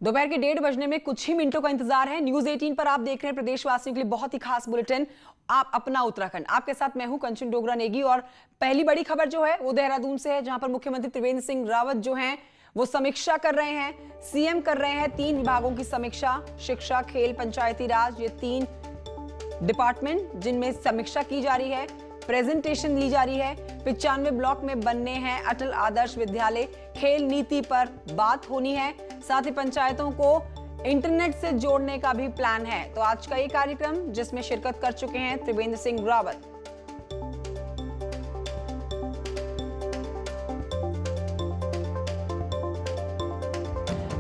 दोपहर के 1:30 बजने में कुछ ही मिनटों का इंतजार है। न्यूज 18 पर आप देख रहे हैं प्रदेशवासियों के लिए बहुत ही खास बुलेटिन, आप अपना उत्तराखंड। आपके साथ मैं हूं कंचन डोगरा नेगी और पहली बड़ी खबर जो है वो देहरादून से है, जहां पर मुख्यमंत्री त्रिवेंद्र सिंह रावत जो हैं वो समीक्षा कर रहे हैं। सीएम कर रहे हैं 3 विभागों की समीक्षा, शिक्षा, खेल, पंचायती राज, ये 3 डिपार्टमेंट जिनमें समीक्षा की जा रही है, प्रेजेंटेशन ली जा रही है। 95 ब्लॉक में बनने हैं अटल आदर्श विद्यालय, खेल नीति पर बात होनी है, साथ ही पंचायतों को इंटरनेट से जोड़ने का भी प्लान है। तो आज का ये कार्यक्रम जिसमें शिरकत कर चुके हैं त्रिवेंद्र सिंह रावत।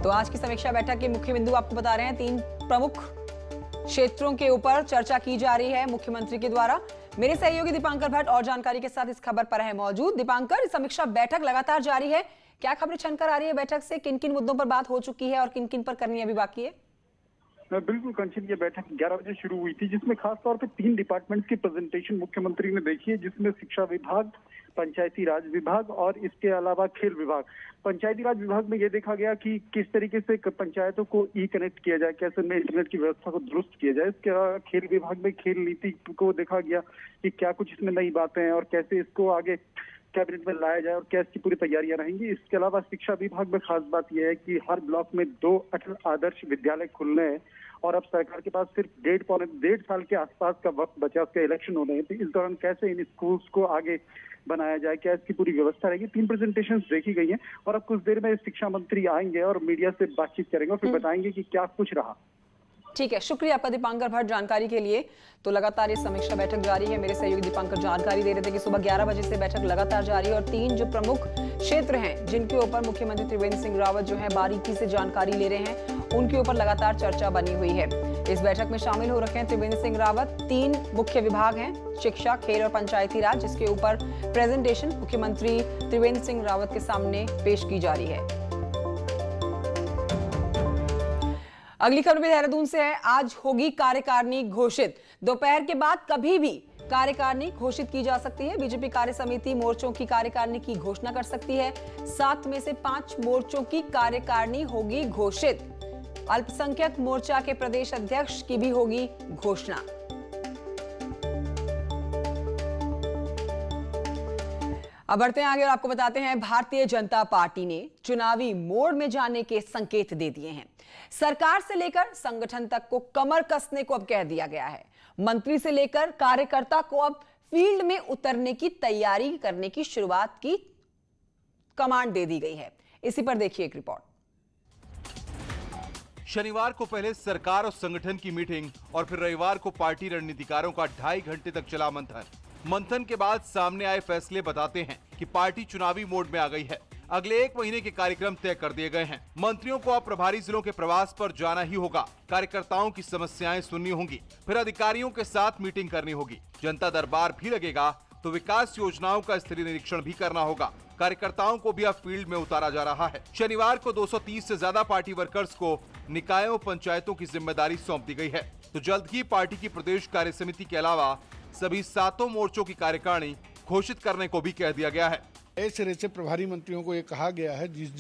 तो आज की समीक्षा बैठक के मुख्य बिंदु आपको बता रहे हैं। 3 प्रमुख क्षेत्रों के ऊपर चर्चा की जा रही है मुख्यमंत्री के द्वारा। मेरे सहयोगी दीपांकर भट्ट और जानकारी के साथ इस खबर पर है मौजूद। दीपांकर, समीक्षा बैठक लगातार जारी है, क्या खबरें छनकर आ रही है बैठक से? किन किन मुद्दों पर बात हो चुकी है और किन किन पर करनी अभी बाकी है? बिल्कुल कंचन, ये बैठक 11 बजे शुरू हुई थी, जिसमें खासतौर पे 3 डिपार्टमेंट्स की प्रेजेंटेशन मुख्यमंत्री ने देखी है, जिसमें शिक्षा विभाग, पंचायती राज विभाग और इसके अलावा खेल विभाग। पंचायती राज विभाग में ये देखा गया कि किस तरीके से पंचायतों को ई कनेक्ट किया जाए, कैसे उनमें इंटरनेट की व्यवस्था को दुरुस्त किया जाए। इसके अलावा खेल विभाग में खेल नीति को देखा गया कि क्या कुछ इसमें नई बातें हैं और कैसे इसको आगे कैबिनेट में लाया जाए और क्या इसकी पूरी तैयारियां रहेंगी। इसके अलावा शिक्षा विभाग में खास बात यह है कि हर ब्लॉक में 2 अटल आदर्श विद्यालय खुलने हैं और अब सरकार के पास सिर्फ 1.5 साल के आसपास का वक्त बचा, उसके इलेक्शन होने हैं। तो इस दौरान कैसे इन स्कूल्स को आगे बनाया जाए, क्या इसकी पूरी व्यवस्था रहेगी। 3 प्रेजेंटेशन देखी गई हैं और अब कुछ देर में शिक्षा मंत्री आएंगे और मीडिया से बातचीत करेंगे और फिर बताएंगे कि क्या कुछ रहा। ठीक है, शुक्रिया आपका दीपांकर भट्ट जानकारी के लिए। तो लगातार ये समीक्षा बैठक जारी है। मेरे सहयोगी दीपांकर जानकारी दे रहे थे कि सुबह 11 बजे से बैठक लगातार जारी है और 3 जो प्रमुख क्षेत्र हैं जिनके ऊपर मुख्यमंत्री त्रिवेंद्र सिंह रावत जो है बारीकी से जानकारी ले रहे हैं, उनके ऊपर लगातार चर्चा बनी हुई है। इस बैठक में शामिल हो रखे हैं त्रिवेंद्र सिंह रावत। 3 मुख्य विभाग हैं, शिक्षा, खेल और पंचायती राज, जिसके ऊपर प्रेजेंटेशन मुख्यमंत्री त्रिवेंद्र सिंह रावत के सामने पेश की जा रही है। अगली खबर भी देहरादून से है। आज होगी कार्यकारिणी घोषित। दोपहर के बाद कभी भी कार्यकारिणी घोषित की जा सकती है। बीजेपी कार्य समिति मोर्चों की कार्यकारिणी की घोषणा कर सकती है। 7 में से 5 मोर्चों की कार्यकारिणी होगी घोषित। अल्पसंख्यक मोर्चा के प्रदेश अध्यक्ष की भी होगी घोषणा। अब बढ़ते हैं आगे और आपको बताते हैं भारतीय जनता पार्टी ने चुनावी मोड में जाने के संकेत दे दिए हैं। सरकार से लेकर संगठन तक को कमर कसने को अब कह दिया गया है। मंत्री से लेकर कार्यकर्ता को अब फील्ड में उतरने की तैयारी करने की शुरुआत की कमांड दे दी गई है। इसी पर देखिए एक रिपोर्ट। शनिवार को पहले सरकार और संगठन की मीटिंग और फिर रविवार को पार्टी रणनीतिकारों का 2.5 घंटे तक चला मंथन के बाद सामने आए फैसले बताते हैं कि पार्टी चुनावी मोड में आ गई है। अगले 1 महीने के कार्यक्रम तय कर दिए गए हैं। मंत्रियों को अब प्रभारी जिलों के प्रवास पर जाना ही होगा। कार्यकर्ताओं की समस्याएं सुननी होंगी, फिर अधिकारियों के साथ मीटिंग करनी होगी। जनता दरबार भी लगेगा तो विकास योजनाओं का स्तरीय निरीक्षण भी करना होगा। कार्यकर्ताओं को भी अब फील्ड में उतारा जा रहा है। शनिवार को 230 से ज्यादा पार्टी वर्कर्स को निकायों पंचायतों की जिम्मेदारी सौंप दी गई है। तो जल्द ही पार्टी की प्रदेश कार्य समिति के अलावा सभी 7 मोर्चों की कार्यकारिणी घोषित करने को भी कह दिया गया है। इस तरह से प्रभारी मंत्रियों को ये कहा गया है जिस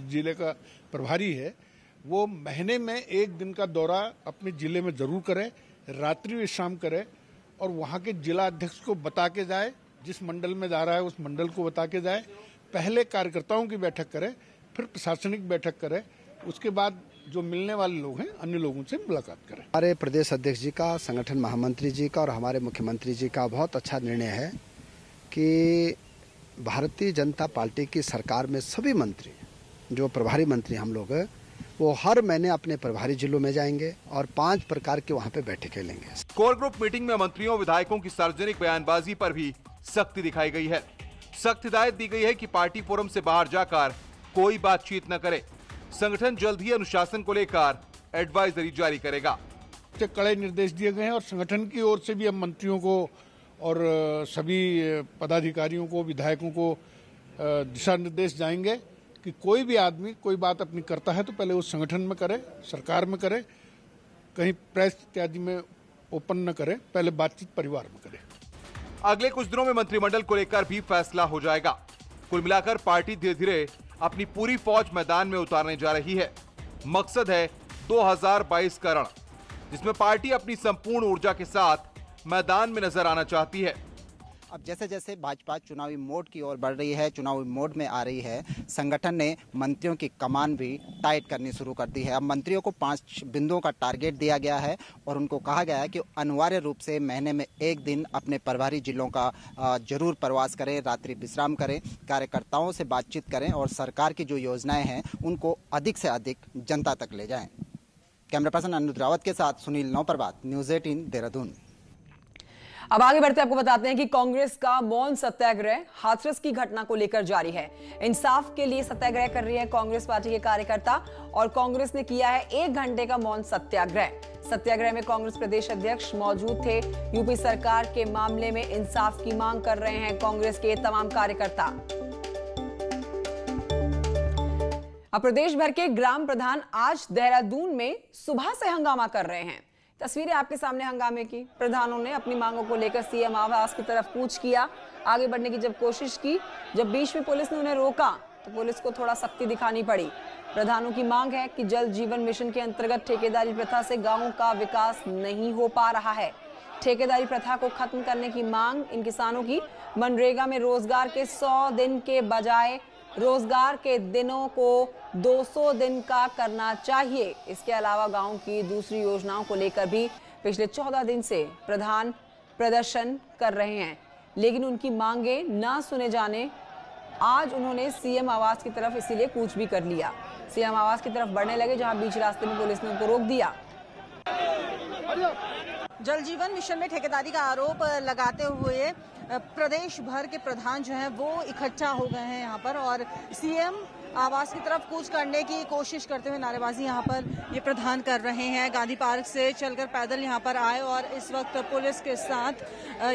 जिले का प्रभारी है वो महीने में 1 दिन का दौरा अपने जिले में जरूर करे, रात्रि विश्राम करे और वहाँ के जिला अध्यक्ष को बता के जाए, जिस मंडल में जा रहा है उस मंडल को बता के जाए। पहले कार्यकर्ताओं की बैठक करे, फिर प्रशासनिक बैठक करे, उसके बाद जो मिलने वाले लोग हैं अन्य लोगों से मुलाकात करें। हमारे प्रदेश अध्यक्ष जी का, संगठन महामंत्री जी का और हमारे मुख्यमंत्री जी का बहुत अच्छा निर्णय है कि भारतीय जनता पार्टी की सरकार में सभी मंत्री, जो प्रभारी मंत्री हम लोग हैं, वो हर महीने अपने प्रभारी जिलों में जाएंगे और 5 प्रकार के वहाँ पे बैठकें लेंगे। कोर ग्रुप मीटिंग में मंत्रियों विधायकों की सार्वजनिक बयानबाजी पर भी सख्ती दिखाई गई है। सख्त हिदायत दी गई है कि पार्टी फोरम से बाहर जाकर कोई बातचीत न करे। संगठन जल्द ही अनुशासन को लेकर एडवाइजरी जारी करेगा। कड़े निर्देश दिए गए हैं और संगठन की ओर से भी हम मंत्रियों को और सभी पदाधिकारियों को, विधायकों को दिशा निर्देश जाएंगे कि कोई भी आदमी कोई बात अपनी करता है तो पहले उस संगठन में करे, सरकार में करे, कहीं प्रेस इत्यादि में ओपन न करे, पहले बातचीत परिवार में करे। अगले कुछ दिनों में मंत्रिमंडल को लेकर भी फैसला हो जाएगा। कुल मिलाकर पार्टी धीरे धीरे अपनी पूरी फौज मैदान में उतारने जा रही है। मकसद है 2022 का रण, जिसमें पार्टी अपनी संपूर्ण ऊर्जा के साथ मैदान में नजर आना चाहती है। अब जैसे जैसे भाजपा चुनावी मोड की ओर बढ़ रही है, चुनावी मोड में आ रही है, संगठन ने मंत्रियों की कमान भी टाइट करनी शुरू कर दी है। अब मंत्रियों को 5 बिंदुओं का टारगेट दिया गया है और उनको कहा गया है कि अनिवार्य रूप से महीने में 1 दिन अपने प्रभारी जिलों का जरूर प्रवास करें, रात्रि विश्राम करें, कार्यकर्ताओं से बातचीत करें और सरकार की जो योजनाएं हैं उनको अधिक से अधिक जनता तक ले जाएं। कैमरा पर्सन अनुज रावत के साथ सुनील नौप्रभात, न्यूज़ 18 देहरादून। अब आगे बढ़ते आपको बताते हैं कि कांग्रेस का मौन सत्याग्रह हाथरस की घटना को लेकर जारी है। इंसाफ के लिए सत्याग्रह कर रही है कांग्रेस पार्टी के कार्यकर्ता और कांग्रेस ने किया है 1 घंटे का मौन सत्याग्रह। सत्याग्रह में कांग्रेस प्रदेश अध्यक्ष मौजूद थे। यूपी सरकार के मामले में इंसाफ की मांग कर रहे हैं कांग्रेस के तमाम कार्यकर्ता। अब प्रदेश भर के ग्राम प्रधान आज देहरादून में सुबह से हंगामा कर रहे हैं। तस्वीरें आपके सामने हंगामे की। प्रधानों ने अपनी मांगों को लेकर सीएम आवास की तरफ कूच किया, आगे बढ़ने की जब कोशिश की, जब बीच में पुलिस ने उन्हें रोका तो पुलिस को थोड़ा सख्ती दिखानी पड़ी। प्रधानों की मांग है कि जल जीवन मिशन के अंतर्गत ठेकेदारी प्रथा से गांवों का विकास नहीं हो पा रहा है। ठेकेदारी प्रथा को खत्म करने की मांग इन किसानों की। मनरेगा में रोजगार के 100 दिन के बजाय रोजगार के दिनों को 200 दिन का करना चाहिए। इसके अलावा गांव की दूसरी योजनाओं को लेकर भी पिछले 14 दिन से प्रधान प्रदर्शन कर रहे हैं, लेकिन उनकी मांगे ना सुने जाने आज उन्होंने सीएम आवास की तरफ इसीलिए कूच भी कर लिया। सीएम आवास की तरफ बढ़ने लगे, जहां बीच रास्ते में पुलिस ने उनको रोक दिया। जल जीवन मिशन में ठेकेदारी का आरोप लगाते हुए प्रदेश भर के प्रधान जो हैं वो इकट्ठा हो गए हैं यहाँ पर और सीएम आवास की तरफ कूच करने की कोशिश करते हुए नारेबाजी यहाँ पर ये प्रधान कर रहे हैं। गांधी पार्क से चलकर पैदल यहाँ पर आए और इस वक्त पुलिस के साथ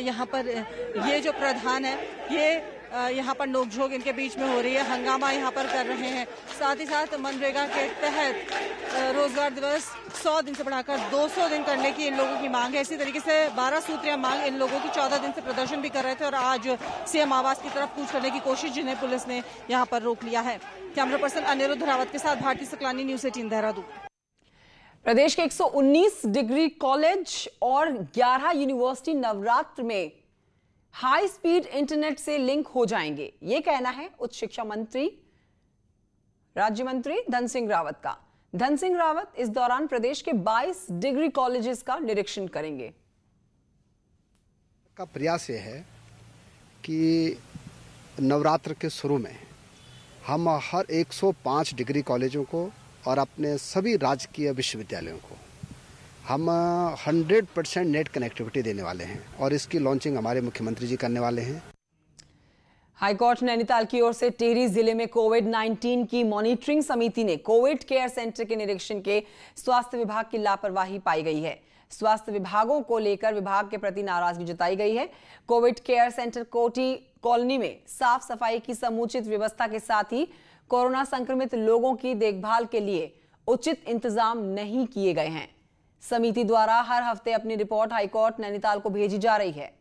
यहाँ पर ये जो प्रधान है ये यहाँ पर नोकझोंक इनके बीच में हो रही है, हंगामा यहाँ पर कर रहे हैं। साथ ही साथ मनरेगा के तहत रोजगार दिवस 100 दिन से बढ़ाकर 200 दिन करने की इन लोगों की मांग है। इसी तरीके से 12 सूत्रीय मांग इन लोगों की 14 दिन से प्रदर्शन भी कर रहे थे और आज सीएम आवास की तरफ कूच करने की कोशिश जिन्हें पुलिस ने यहाँ पर रोक लिया है। कैमरा पर्सन अनिरुद्ध रावत के साथ भारती सकलानी, न्यूज़ 18 देहरादून। प्रदेश के 119 डिग्री कॉलेज और 11 यूनिवर्सिटी नवरात्र में हाई स्पीड इंटरनेट से लिंक हो जाएंगे, ये कहना है उच्च शिक्षा मंत्री राज्य मंत्री धन सिंह रावत का। धन सिंह रावत इस दौरान प्रदेश के 22 डिग्री कॉलेजेस का निरीक्षण करेंगे। का प्रयास ये है कि नवरात्र के शुरू में हम हर 105 डिग्री कॉलेजों को और अपने सभी राजकीय विश्वविद्यालयों को हम 100% नेट कनेक्टिविटी देने वाले हैं और इसकी लॉन्चिंग हमारे मुख्यमंत्री जी करने वाले हैं। हाईकोर्ट नैनीताल की ओर से टिहरी जिले में कोविड-19 की मॉनिटरिंग समिति ने कोविड केयर सेंटर के निरीक्षण के स्वास्थ्य विभाग की लापरवाही पाई गई है। स्वास्थ्य विभागों को लेकर विभाग के प्रति नाराजगी जताई गई है। कोविड केयर सेंटर कोटी कॉलोनी में साफ सफाई की समुचित व्यवस्था के साथ ही कोरोना संक्रमित लोगों की देखभाल के लिए उचित इंतजाम नहीं किए गए हैं। समिति द्वारा हर हफ्ते अपनी रिपोर्ट हाईकोर्ट नैनीताल को भेजी जा रही है।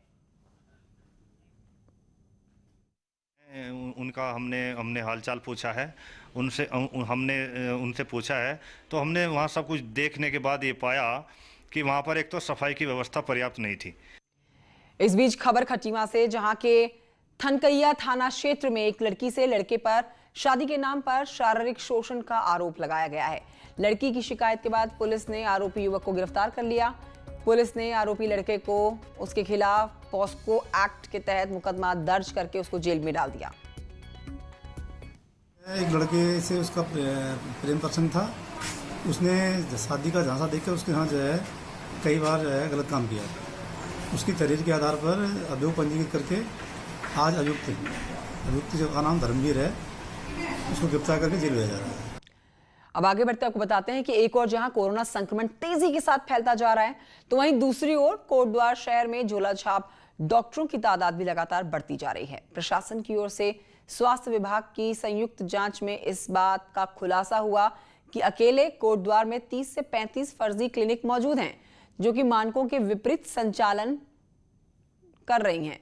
उनका हमने हालचाल पूछा है, हमने उनसे पूछा है, तो हमने वहाँ सब कुछ देखने के बाद ये पाया कि वहाँ पर एक तो सफाई की व्यवस्था पर्याप्त नहीं थी। इस बीच खबर खटीमा से, जहां के थनकैया थाना क्षेत्र में एक लड़की से लड़के पर शादी के नाम पर शारीरिक शोषण का आरोप लगाया गया है। लड़की की शिकायत के बाद पुलिस ने आरोपी युवक को गिरफ्तार कर लिया। पुलिस ने आरोपी लड़के को उसके खिलाफ पॉस्को एक्ट के तहत मुकदमा दर्ज करके उसको जेल में डाल दिया। एक लड़के से उसका प्रेम प्रसंग था, उसने शादी का झांसा देकर उसके यहाँ जो है कई बार जो है गलत काम किया। उसकी तहरीर के आधार पर अभियोग पंजीकृत करके आज अभियुक्त का नाम धर्मवीर है, उसको गिरफ्तार करके जेल भेजा जा रहा है। अब आगे बढ़ते आपको बताते हैं कि एक और जहां कोरोना संक्रमण तेजी के साथ फैलता जा रहा है, तो वहीं दूसरी ओर कोटद्वार शहर में झोला छाप डॉक्टरों की तादाद भी लगातार बढ़ती जा रही है। प्रशासन की ओर से स्वास्थ्य विभाग की संयुक्त जांच में इस बात का खुलासा हुआ कि अकेले कोटद्वार में 30 से 35 फर्जी क्लिनिक मौजूद हैं, जो कि मानकों के विपरीत संचालन कर रही हैं।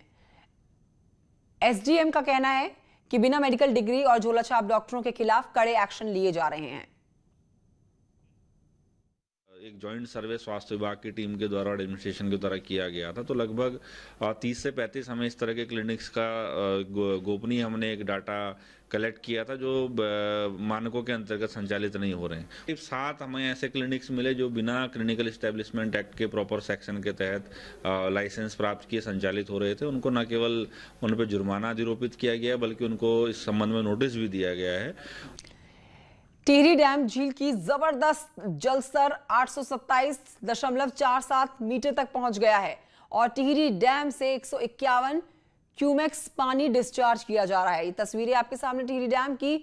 एसडीएम का कहना है कि बिना मेडिकल डिग्री और झोलाछाप डॉक्टरों के खिलाफ कड़े एक्शन लिए जा रहे हैं। एक जॉइंट सर्वे स्वास्थ्य विभाग की टीम के द्वारा और एडमिनिस्ट्रेशन के द्वारा किया गया था। तो लगभग 30 से 35 हमें इस तरह के क्लिनिक्स का गोपनीय हमने एक डाटा कलेक्ट किया था जो मानकों के अंतर्गत संचालित नहीं हो रहे हैं। 7 हमें ऐसे क्लिनिक्स मिले जो बिना क्लिनिकल एस्टेब्लिशमेंट एक्ट के प्रॉपर सेक्शन के तहत लाइसेंस प्राप्त किए संचालित हो रहे थे। उनको न केवल उन पर जुर्माना अधिरोपित किया गया बल्कि उनको इस संबंध में नोटिस भी दिया गया है। टिहरी डैम झील की जबरदस्त जलस्तर 827.47 मीटर तक पहुंच गया है और टिहरी डैम से 151 क्यूमेक्स पानी डिस्चार्ज किया जा रहा है। ये तस्वीरें आपके सामने टिहरी डैम की।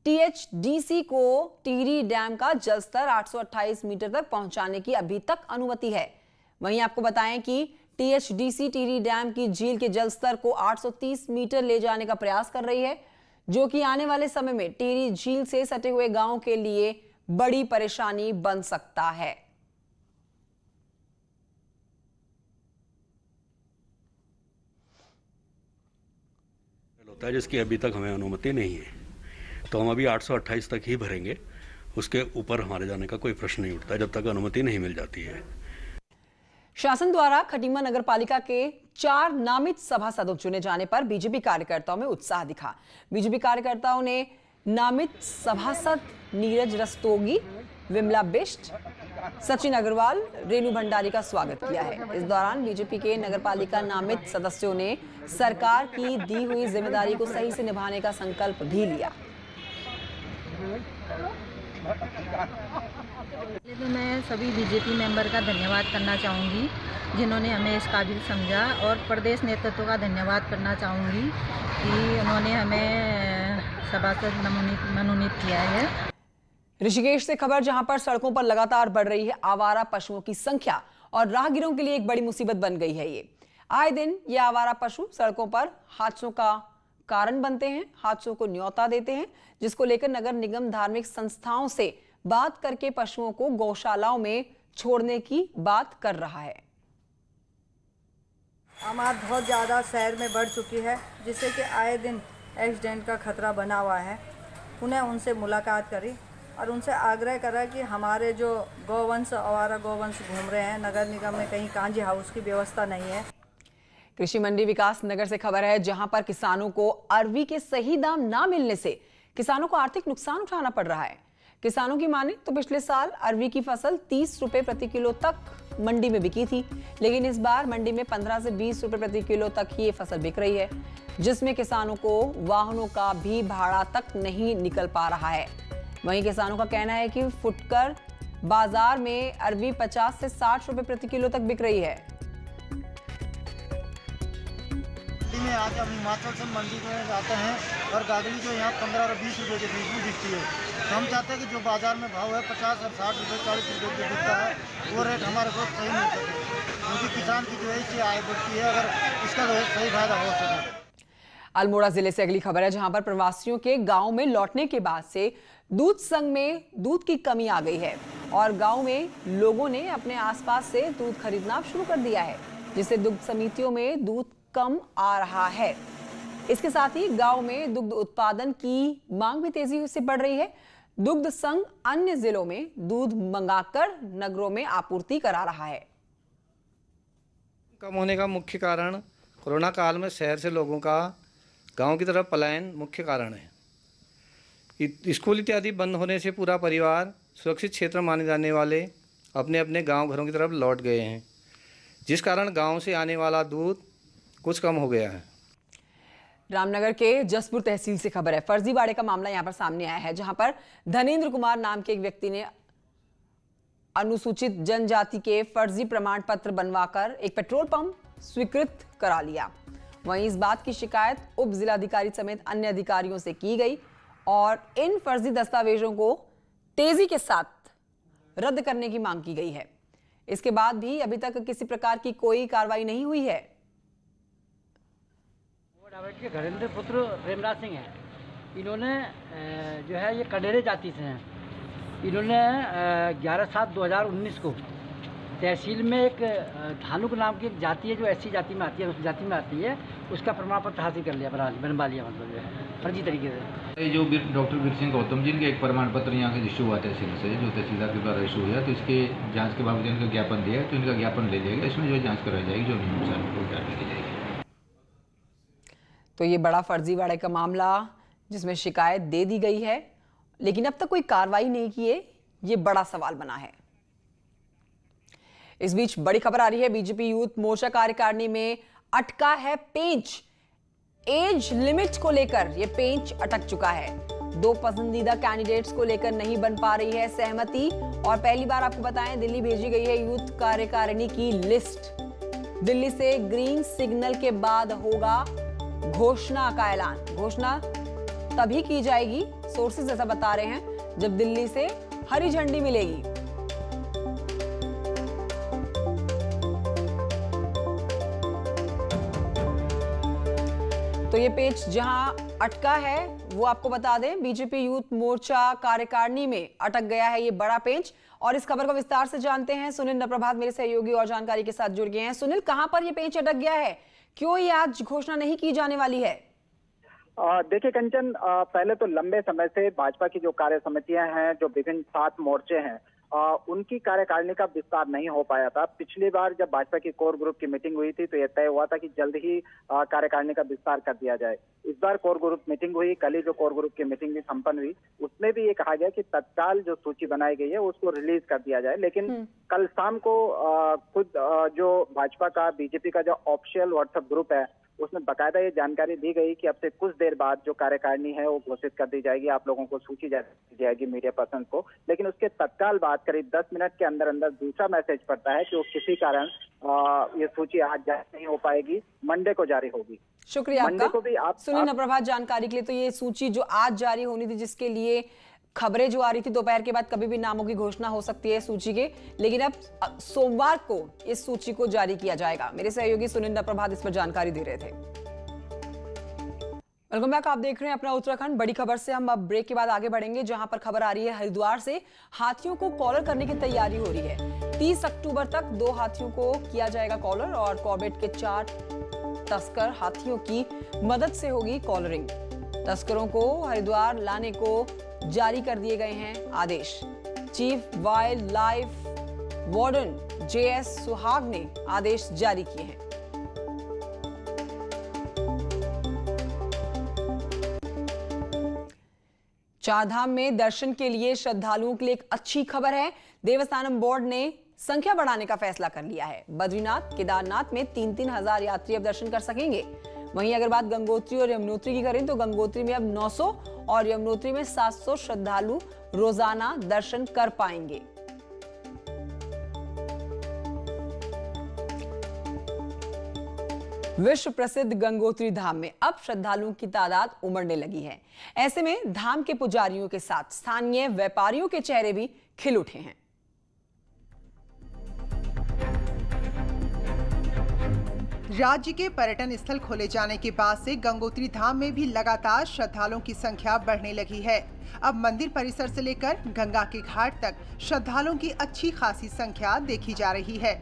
टीएचडीसी को टिहरी डैम का जलस्तर 828 मीटर तक पहुंचाने की अभी तक अनुमति है। वहीं आपको बताएं कि टीएचडीसी टिहरी डैम की झील के जलस्तर को 830 मीटर ले जाने का प्रयास कर रही है, जो कि आने वाले समय में टिहरी झील से सटे हुए गांवों के लिए बड़ी परेशानी बन सकता है। होता है जिसकी अभी तक हमें अनुमति नहीं है, तो हम अभी 828 तक ही भरेंगे। उसके ऊपर हमारे जाने का कोई प्रश्न नहीं उठता जब तक अनुमति नहीं मिल जाती है। शासन द्वारा खटीमा नगर पालिका के 4 नामित सभासदों चुने जाने पर बीजेपी कार्यकर्ताओं में उत्साह दिखा। बीजेपी कार्यकर्ताओं ने नामित सभासद नीरज रस्तोगी, विमला बिष्ट, सचिन अग्रवाल, रेणु भंडारी का स्वागत किया है। इस दौरान बीजेपी के नगरपालिका नामित सदस्यों ने सरकार की दी हुई जिम्मेदारी को सही से निभाने का संकल्प भी लिया। तो मैं सभी बीजेपी मेंबर का धन्यवाद करना चाहूँगी जिन्होंने हमें इस काबिल समझा, और प्रदेश नेतृत्व का धन्यवाद करना चाहूँगी कि उन्होंने हमें सभासद मनोनीत किया है। ऋषिकेश से खबर, जहां पर सड़कों पर लगातार बढ़ रही है आवारा पशुओं की संख्या और राहगीरों के लिए एक बड़ी मुसीबत बन गई है। ये आए दिन ये आवारा पशु सड़कों पर हादसों का कारण बनते हैं, हादसों को न्योता देते हैं, जिसको लेकर नगर निगम धार्मिक संस्थाओं से बात करके पशुओं को गौशालाओं में छोड़ने की बात कर रहा है। आबादी बहुत ज़्यादा शहर में बढ़ चुकी है, जिससे कि आए दिन एक्सीडेंट का खतरा बना हुआ है। उन्हें उनसे मुलाकात करी और उनसे आग्रह करा कि हमारे जो गौवंश, आवारा गौवंश घूम रहे हैं, नगर निगम में कहीं कांजी हाउस की व्यवस्था नहीं है। कृषि मंडी विकास नगर से खबर है, जहां पर किसानों को अरवी के सही दाम ना मिलने से किसानों को आर्थिक नुकसान उठाना पड़ रहा है। किसानों की माने तो पिछले साल अरवी की फसल 30 रुपए प्रति किलो तक मंडी में बिकी थी, लेकिन इस बार मंडी में 15 से 20 रुपए प्रति किलो तक ही ये फसल बिक रही है, जिसमें किसानों को वाहनों का भी भाड़ा तक नहीं निकल पा रहा है। वहीं किसानों का कहना है कि फुटकर बाजार में अरवी 50 से 60 रुपए प्रति किलो तक बिक रही है। में आके हम हिमाचल से मंडी में जाते हैं और गागली जो यहाँ 15 और 20 रुपए के बीच में बिकती है। तो हम चाहते हैं कि जो बाजार में भाव है 50 और 60 रुपए 40 रुपए जो बिकता है वो रेट हमारे को सही मिल सके, क्योंकि किसान की जो है इससे आय बढ़ती है, अगर इसका जो है सही फायदा हो सके। अल्मोड़ा जिले से अगली खबर है, जहां पर प्रवासियों के गांव में लौटने के बाद से दूध संघ में दूध की कमी आ गई है और गांव में लोगों ने अपने आसपास से दूध खरीदना शुरू कर दिया है, जिससे दुग्ध समितियों में दूध कम आ रहा है। इसके साथ ही गांव में दुग्ध उत्पादन की मांग भी तेजी से बढ़ रही है। दुग्ध संघ अन्य जिलों में दूध मंगाकर नगरों में आपूर्ति करा रहा है। कम होने का मुख्य कारण कोरोना काल में शहर से लोगों का गांव की तरफ पलायन मुख्य कारण है। स्कूल इत्यादि बंद होने से पूरा परिवार सुरक्षित क्षेत्र माने जाने वाले अपने अपने गांव घरों की तरफ लौट गए हैं, जिस कारण गांव से आने वाला दूध कुछ कम हो गया है। रामनगर के जसपुर तहसील से खबर है, फर्जीवाड़े का मामला यहां पर सामने आया है, जहां पर धनेंद्र कुमार नाम के एक व्यक्ति ने अनुसूचित जनजाति के फर्जी प्रमाण पत्र बनवाकर एक पेट्रोल पंप स्वीकृत करा लिया। वहीं इस बात की शिकायत उप जिलाधिकारी समेत अन्य अधिकारियों से की गई और इन फर्जी दस्तावेजों को तेजी के साथ रद्द करने की मांग की गई है। इसके बाद भी अभी तक किसी प्रकार की कोई कार्रवाई नहीं हुई है। के घरेंद्र पुत्र रेमराज सिंह हैं, इन्होंने जो है ये कडेरे जाति से हैं। इन्होंने 11/7/2019 को तहसील में एक धानुक नाम की एक जाति है जो ऐसी जाति में आती है, उस जाति में आती है, उसका प्रमाण पत्र हासिल कर लिया, बनवा लिया मतलब जो है। फर्जी तरीके से। ये जो डॉक्टर वीर सिंह गौतम जी के एक प्रमाण पत्र यहाँ से इशू हुआ तहसील से, जो तहसीलदार के द्वारा इशू हुआ, तो इसके जांच के बावजूद इनका ज्ञापन दिया है, तो इनका ज्ञापन ले जाएगा, इसमें जो जांच कराई जाएगी, जो नियमानुसार को कार्रवाई की जाएगी। तो ये बड़ा फर्जीवाड़े का मामला जिसमें शिकायत दे दी गई है, लेकिन अब तक कोई कार्रवाई नहीं की है, ये बड़ा सवाल बना है। इस बीच बड़ी खबर आ रही है, बीजेपी यूथ मोर्चा कार्यकारिणी में अटका है पेंच। एज लिमिट को लेकर यह पेंच अटक चुका है। दो पसंदीदा कैंडिडेट्स को लेकर नहीं बन पा रही है सहमति, और पहली बार आपको बताएं दिल्ली भेजी गई है यूथ कार्यकारिणी की लिस्ट। दिल्ली से ग्रीन सिग्नल के बाद होगा घोषणा का ऐलान। घोषणा तभी की जाएगी, सोर्सेज ऐसा बता रहे हैं, जब दिल्ली से हरी झंडी मिलेगी। तो ये पेच जहां अटका है वो आपको बता दें, बीजेपी यूथ मोर्चा कार्यकारिणी में अटक गया है ये बड़ा पेच। और इस खबर को विस्तार से जानते हैं सुनील नप्रभात मेरे सहयोगी और जानकारी के साथ जुड़ गए हैं। सुनील, कहां पर ये पेच अटक गया है, क्यों ये आज घोषणा नहीं की जाने वाली है? देखिए कंचन, पहले तो लंबे समय से भाजपा की जो कार्य समितियां हैं, जो विभिन्न 7 मोर्चे हैं, उनकी कार्यकारिणी का विस्तार नहीं हो पाया था। पिछली बार जब भाजपा की कोर ग्रुप की मीटिंग हुई थी तो यह तय हुआ था कि जल्द ही कार्यकारिणी का विस्तार कर दिया जाए। इस बार कोर ग्रुप मीटिंग हुई, कल ही जो कोर ग्रुप की मीटिंग भी संपन्न हुई, उसमें भी ये कहा गया कि तत्काल जो सूची बनाई गई है उसको रिलीज कर दिया जाए। लेकिन कल शाम को खुद जो भाजपा का, बीजेपी का जो ऑफिशियल व्हाट्सएप ग्रुप है, उसमें बकायदा ये जानकारी दी गई कि अब से कुछ देर बाद जो कार्यकारिणी है वो घोषित कर दी जाएगी, आप लोगों को सूची दी जाएगी मीडिया पर्सन को। लेकिन उसके तत्काल बाद करीब 10 मिनट के अंदर अंदर दूसरा मैसेज पड़ता है कि वो किसी कारण ये सूची आज जारी नहीं हो पाएगी, मंडे को जारी होगी। शुक्रिया मंडे को भी आप सुनील नप्रभात जानकारी के लिए। तो ये सूची जो आज जारी होनी थी, जिसके लिए खबरें जो आ रही थी दोपहर के बाद कभी भी नामों की घोषणा हो सकती है सूची के, लेकिन अब सोमवार को इस सूची को जारी किया जाएगा। मेरे सहयोगी सुनील नप्रभात इस पर जानकारी दे रहे थे। वेलकम बैक, आप देख रहे हैं अपना उत्तराखंड। बड़ी खबर से हम अब ब्रेक के बाद आगे बढ़ेंगे, जहां पर खबर आ रही है हरिद्वार से हाथियों को कॉलर करने की तैयारी हो रही है। 30 अक्टूबर तक 2 हाथियों को किया जाएगा कॉलर, और कॉर्बेट के 4 तस्कर हाथियों की मदद से होगी कॉलरिंग। तस्करों को हरिद्वार लाने को जारी कर दिए गए हैं आदेश। Chief wildlife warden JS Suhag ने आदेश जारी किए हैं। चारधाम में दर्शन के लिए श्रद्धालुओं के लिए एक अच्छी खबर है। देवस्थानम बोर्ड ने संख्या बढ़ाने का फैसला कर लिया है। बद्रीनाथ, केदारनाथ में 3-3 हजार यात्री अब दर्शन कर सकेंगे। वहीं अगर बात गंगोत्री और यमुनोत्री की करें तो गंगोत्री में अब 900 और यमुनोत्री में 700 श्रद्धालु रोजाना दर्शन कर पाएंगे। विश्व प्रसिद्ध गंगोत्री धाम में अब श्रद्धालुओं की तादाद उमड़ने लगी है। ऐसे में धाम के पुजारियों के साथ स्थानीय व्यापारियों के चेहरे भी खिल उठे हैं। राज्य के पर्यटन स्थल खोले जाने के बाद से गंगोत्री धाम में भी लगातार श्रद्धालुओं की संख्या बढ़ने लगी है। अब मंदिर परिसर से लेकर गंगा के घाट तक श्रद्धालुओं की अच्छी खासी संख्या देखी जा रही है।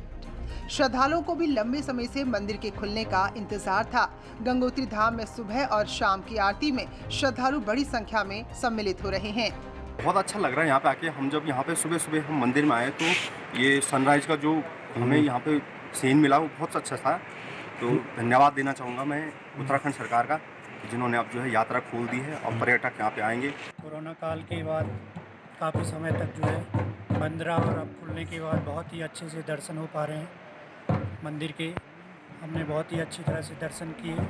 श्रद्धालुओं को भी लंबे समय से मंदिर के खुलने का इंतजार था। गंगोत्री धाम में सुबह और शाम की आरती में श्रद्धालु बड़ी संख्या में सम्मिलित हो रहे हैं। बहुत अच्छा लग रहा है यहाँ पे आके। हम जब यहाँ पे सुबह सुबह हम मंदिर में आए तो ये सनराइज का जो हमें यहाँ पे सीन मिला वो बहुत अच्छा था। तो धन्यवाद देना चाहूँगा मैं उत्तराखंड सरकार का, जिन्होंने अब जो है यात्रा खोल दी है और पर्यटक यहाँ पे आएंगे। कोरोना काल के बाद काफ़ी समय तक जो है मंदिर और अब खुलने के बाद बहुत ही अच्छे से दर्शन हो पा रहे हैं मंदिर के। हमने बहुत ही अच्छी तरह से दर्शन किए।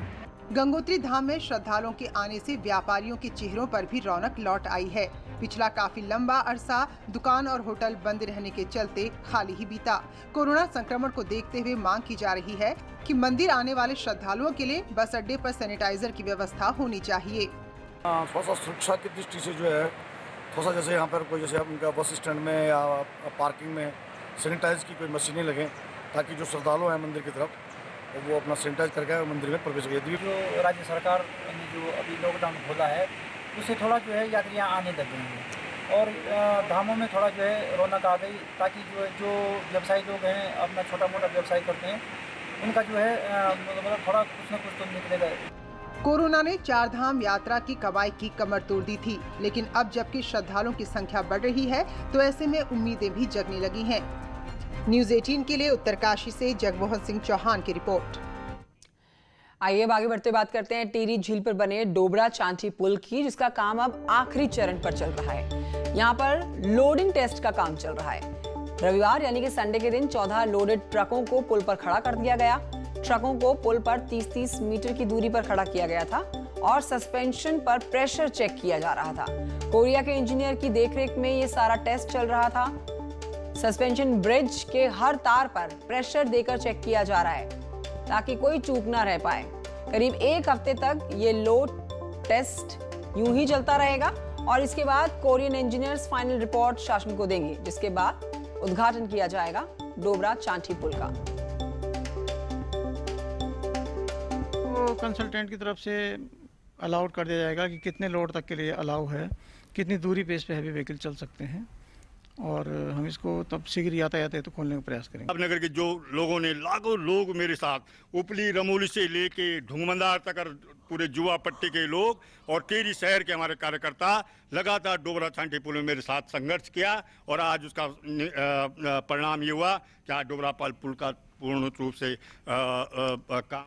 गंगोत्री धाम में श्रद्धालुओं के आने से व्यापारियों के चेहरों पर भी रौनक लौट आई है। पिछला काफी लंबा अरसा दुकान और होटल बंद रहने के चलते खाली ही बीता। कोरोना संक्रमण को देखते हुए मांग की जा रही है कि मंदिर आने वाले श्रद्धालुओं के लिए बस अड्डे पर सैनिटाइजर की व्यवस्था होनी चाहिए। थोड़ा सा सुरक्षा की दृष्टि से जो है थोड़ा सा जैसे यहाँ पर कोई जैसे उनका बस स्टैंड में या पार्किंग में सैनिटाइज की कोई मशीनें लगें, ताकि जो श्रद्धालु हैं मंदिर की तरफ वो अपना सैनिटाइज करके मंदिर में प्रवेश करें। जो राज्य सरकार ने जो अभी लॉकडाउन खोला है उससे थोड़ा जो है यात्रियाँ आने लग गई हैं और धामों में थोड़ा जो है रौनक आ गई, ताकि जो व्यवसायी लोग हैं अपना छोटा मोटा व्यवसाय करते हैं उनका जो है मतलब थोड़ा कुछ न कुछ तो निकलेगा। कोरोना ने चारधाम यात्रा की कमाई की कमर तोड़ दी थी, लेकिन अब जबकि श्रद्धालुओं की संख्या बढ़ रही है तो ऐसे में उम्मीदें भी जगने लगी हैं। न्यूज़ 18 के लिए उत्तरकाशी से जगमोहन सिंह चौहान की रिपोर्ट। आइए आगे बढ़ते बात करते हैं टिहरी झील पर बने डोबरा चांठी पुल की, जिसका काम अब आखिरी चरण पर चल रहा है। यहाँ पर लोडिंग टेस्ट का काम चल रहा है। रविवार यानी कि संडे के दिन 14 लोडेड ट्रकों को पुल पर खड़ा कर दिया गया। ट्रकों को पुल पर 30-30 मीटर की दूरी पर खड़ा किया गया था और सस्पेंशन पर प्रेशर चेक किया जा रहा था। कोरिया के इंजीनियर की देखरेख में ये सारा टेस्ट चल रहा था। सस्पेंशन ब्रिज के हर तार पर प्रेशर देकर चेक किया जा रहा है ताकि कोई चूक ना रह पाए। करीब 1 हफ्ते तक ये लोड टेस्ट यूं ही चलता रहेगा और इसके बाद कोरियन इंजीनियर्स फाइनल रिपोर्ट शासन को देंगे, जिसके बाद उद्घाटन किया जाएगा डोबरा चांठी पुल का। तो कंसल्टेंट की तरफ से अलाउड कर दिया जाएगा कि कितने लोड तक के लिए अलाउ है, कितनी दूरी पे इस पे हैवी व्हीकल चल सकते हैं और हम इसको तब शीघ्र यातायात तो खोलने का प्रयास करेंगे। नगर के जो लोगों ने लाखों लोग मेरे साथ उपली रमोली से लेके ढूंगमंदार तक पूरे जुआ पट्टी के लोग और टिहरी शहर के हमारे कार्यकर्ता लगातार डोबरा चांठी पुल में मेरे साथ संघर्ष किया और आज उसका परिणाम ये हुआ कि आज डोबरा पुल का पूर्ण रूप से काम।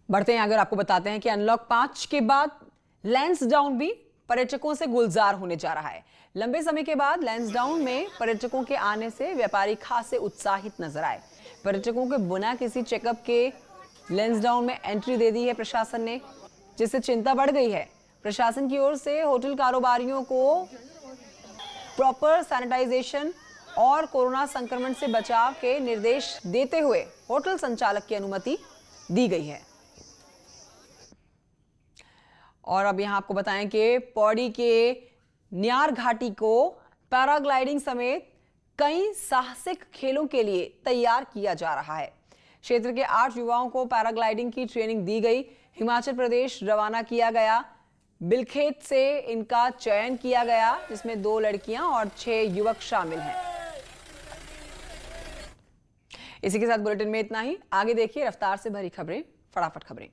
बढ़ते हैं, अगर आपको बताते हैं कि अनलॉक 5 के बाद लैंसडाउन भी पर्यटकों से गुलजार होने जा रहा है। लंबे समय के बाद लैंसडाउन में पर्यटकों के आने से व्यापारी खासे उत्साहित नजर आए। पर्यटकों के बिना किसी चेकअप के लैंसडाउन में एंट्री दे दी है प्रशासन ने, जिससे चिंता बढ़ गई है। प्रशासन की ओर से होटल कारोबारियों को प्रॉपर सैनिटाइजेशन और कोरोना संक्रमण से बचाव के निर्देश देते हुए होटल संचालक की अनुमति दी गई है। और अब यहां आपको बताएं कि पौड़ी के न्यार घाटी को पैराग्लाइडिंग समेत कई साहसिक खेलों के लिए तैयार किया जा रहा है। क्षेत्र के 8 युवाओं को पैराग्लाइडिंग की ट्रेनिंग दी गई। हिमाचल प्रदेश रवाना किया गया। बिलखेत से इनका चयन किया गया, जिसमें 2 लड़कियां और 6 युवक शामिल हैं। इसी के साथ बुलेटिन में इतना ही। आगे देखिए रफ्तार से भरी खबरें, फटाफट खबरें।